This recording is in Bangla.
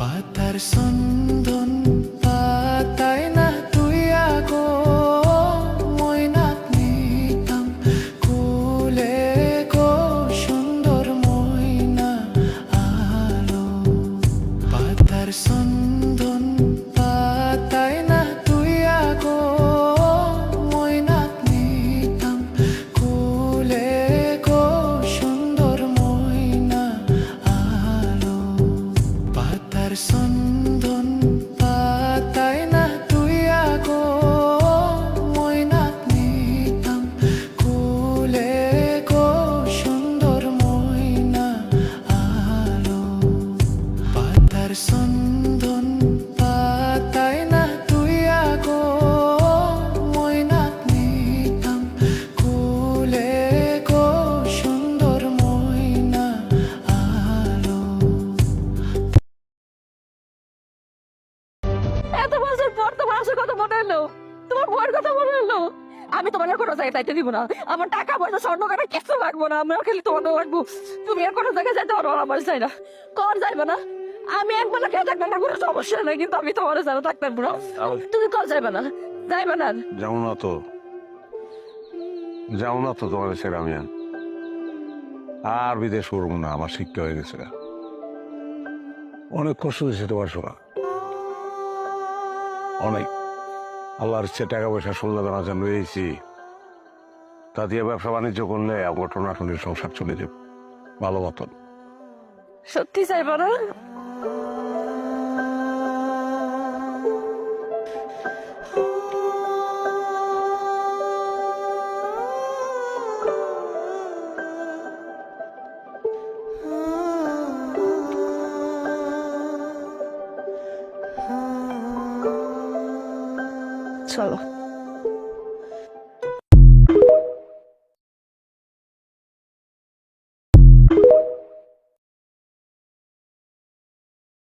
পাতার সন্দন পাতায় না তুই আগো ময়নাক নিতাম কুলে গো সুন্দর ময়না আলো পাতার সন্দন পাতায় না তুই আগো ময়নাক নিতাম কুলে গো সুন্দর ময়না আলো পাতার সন্দন পাতায় না তুই আগো ময়নাক নিতাম কুলে গো সুন্দর ময়না আলো পাতার সন্দন পাতায় না তুই আগো ময়নাক নিতাম কুলে গো সুন্দর ময়না আলো এত বছর পর তোমার আসার কথা মনে এলো, তোমার বউয়ের কথা মনে এলো। আমি তোমার আর কোনো জায়গায় যাইতে দিব না। আমার টাকা পয়সা স্বর্ণ কাটা কিছু লাগবো না, আমার খালি তোমার লাগবো। তুমি আর কোনো জায়গায় যাইতে পারো না, আমার চাই না। কর যাইবে না, আমি একবার খেয়ে থাকবো, আমার কোনো সমস্যা নাই, কিন্তু আমি তোমার ছাড়া থাকতে পারবো না। তুমি কল যাইবে না, যাইবে না। যাও না তো, যাও না তো, তোমার ছেড়ে আমি আর বিদেশ করবো না। আমার শিক্ষা হয়ে গেছে, অনেক কষ্ট হয়েছে তোমার শোনা, অনেক। আল্লাহর ইচ্ছে টাকা পয়সা শুনলে জানা জান রয়েছি, তা দিয়ে ব্যবসা বাণিজ্য করলে আমার টোনাটনির সংসার চলে যাবে ভালো মতন। সত্যি চাইবে না? চলো।